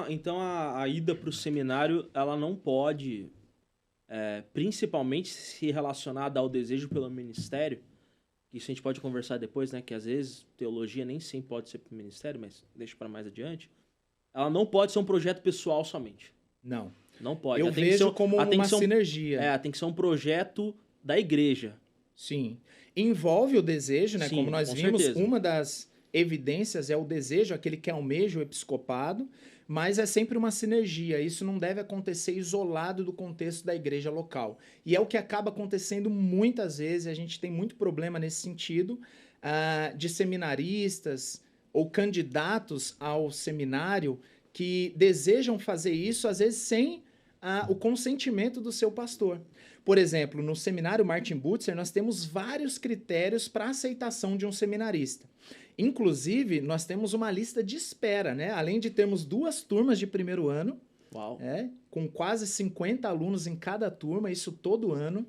Então a ida para o seminário, ela não pode, principalmente se relacionada ao desejo pelo ministério, que isso a gente pode conversar depois, né? Que às vezes teologia nem sempre pode ser para o ministério, mas deixa para mais adiante. Ela não pode ser um projeto pessoal somente. Não. Não pode. Eu vejo como uma sinergia. Tem que ser um projeto da igreja. Sim. Envolve o desejo, né? Sim, como nós com vimos, certeza. uma das evidências é o desejo, aquele que almeja o episcopado, mas é sempre uma sinergia. Isso não deve acontecer isolado do contexto da igreja local. E é o que acaba acontecendo muitas vezes, a gente tem muito problema nesse sentido, de seminaristas ou candidatos ao seminário que desejam fazer isso, às vezes sem o consentimento do seu pastor. Por exemplo, no seminário Martin Butzer, nós temos vários critérios para aceitação de um seminarista. Inclusive, nós temos uma lista de espera, né? Além de termos 2 turmas de primeiro ano, Uau. Com quase 50 alunos em cada turma, isso todo ano,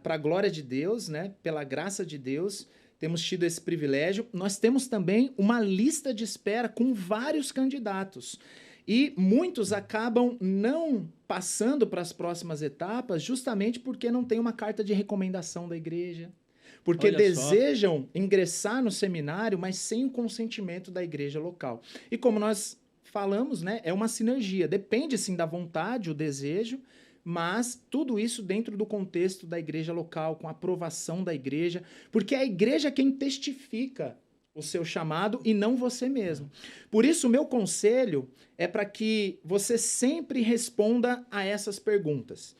para a glória de Deus, né? Pela graça de Deus, temos tido esse privilégio. Nós temos também uma lista de espera com vários candidatos. E muitos acabam não passando para as próximas etapas justamente porque não tem uma carta de recomendação da igreja. Porque Olha desejam ingressar no seminário, mas sem o consentimento da igreja local. E como nós falamos, né, é uma sinergia. Depende, sim, da vontade, o desejo, mas tudo isso dentro do contexto da igreja local, com a aprovação da igreja, porque é a igreja quem testifica o seu chamado e não você mesmo. Por isso, o meu conselho é para que você sempre responda a essas perguntas.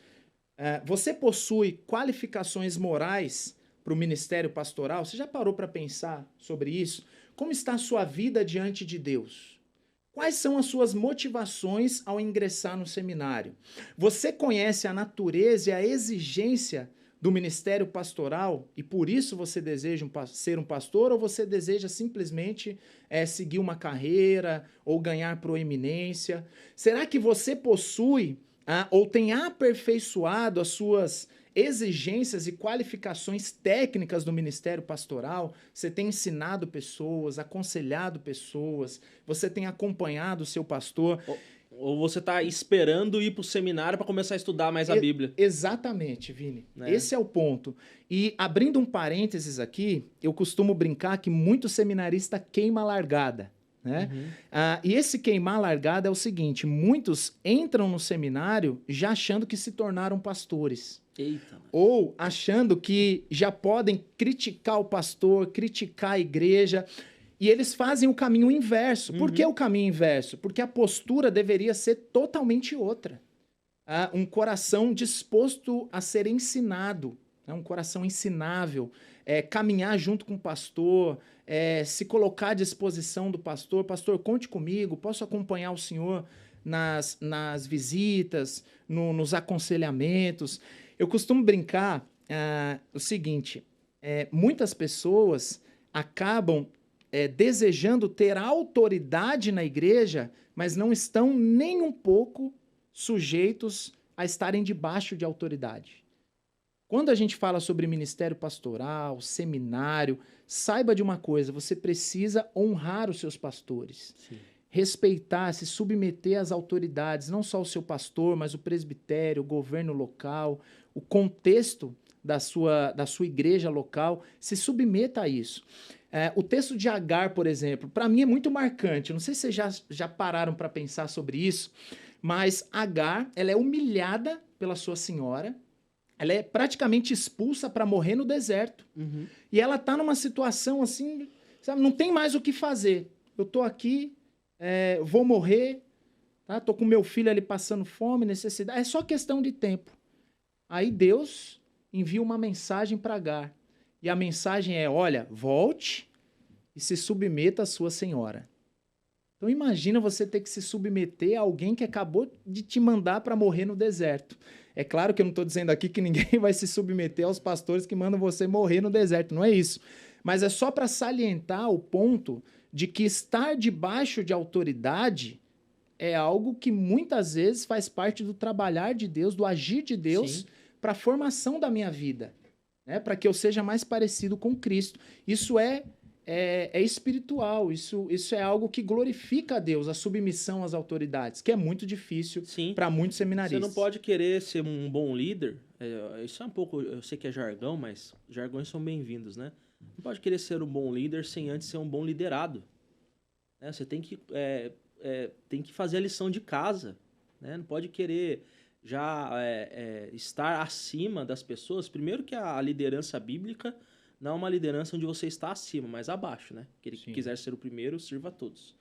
Você possui qualificações morais para o ministério pastoral? Você já parou para pensar sobre isso? Como está a sua vida diante de Deus? Quais são as suas motivações ao ingressar no seminário? Você conhece a natureza e a exigência do ministério pastoral e por isso você deseja ser um pastor, ou você deseja simplesmente seguir uma carreira ou ganhar proeminência? Será que você possui ou tem aperfeiçoado as suas exigências e qualificações técnicas do ministério pastoral? Você tem ensinado pessoas, aconselhado pessoas, você tem acompanhado o seu pastor? Ou você está esperando ir para o seminário para começar a estudar mais a Bíblia. Exatamente, Vini. Esse é o ponto. E abrindo um parênteses aqui, eu costumo brincar que muito seminarista queima a largada. Né? Uhum. E esse queimar a largada é o seguinte: muitos entram no seminário já achando que se tornaram pastores. Eita. Ou achando que já podem criticar o pastor, criticar a igreja. E eles fazem o caminho inverso. Por que o caminho inverso? Porque a postura deveria ser totalmente outra. Um coração disposto a ser ensinado, um coração ensinável, caminhar junto com o pastor, se colocar à disposição do pastor. Pastor, conte comigo, posso acompanhar o senhor nas visitas, nos aconselhamentos. Eu costumo brincar o seguinte: muitas pessoas acabam desejando ter autoridade na igreja, mas não estão nem um pouco sujeitos a estarem debaixo de autoridade. Quando a gente fala sobre ministério pastoral, seminário, saiba de uma coisa: você precisa honrar os seus pastores. Sim. Respeitar, se submeter às autoridades, não só o seu pastor, mas o presbitério, o governo local, o contexto da sua igreja local, se submeta a isso. O texto de Agar, por exemplo, para mim é muito marcante. Não sei se vocês já pararam para pensar sobre isso, mas Agar, ela é humilhada pela sua senhora, ela é praticamente expulsa para morrer no deserto. Uhum. E ela está numa situação assim, sabe, não tem mais o que fazer. Eu estou aqui, vou morrer, tá? Tô com meu filho ali passando fome, necessidade. É só questão de tempo. Aí Deus envia uma mensagem para Agar. E a mensagem é: olha, volte e se submeta à sua senhora. Então imagina você ter que se submeter a alguém que acabou de te mandar para morrer no deserto. É claro que eu não estou dizendo aqui que ninguém vai se submeter aos pastores que mandam você morrer no deserto, não é isso. Mas é só para salientar o ponto de que estar debaixo de autoridade é algo que muitas vezes faz parte do trabalhar de Deus, do agir de Deus para a formação da minha vida. Para que eu seja mais parecido com Cristo. Isso é é espiritual, isso é algo que glorifica a Deus, a submissão às autoridades, que é muito difícil Sim. para muitos Você seminaristas. não pode querer ser um bom líder. Isso é um pouco. Eu sei que é jargão, mas jargões são bem-vindos, né? Não pode querer ser um bom líder sem antes ser um bom liderado. Né? Você tem que fazer a lição de casa. Né? Não pode querer já estar acima das pessoas. Primeiro que a liderança bíblica não é uma liderança onde você está acima, mas abaixo, né? Que ele Sim. quiser ser o primeiro, sirva a todos.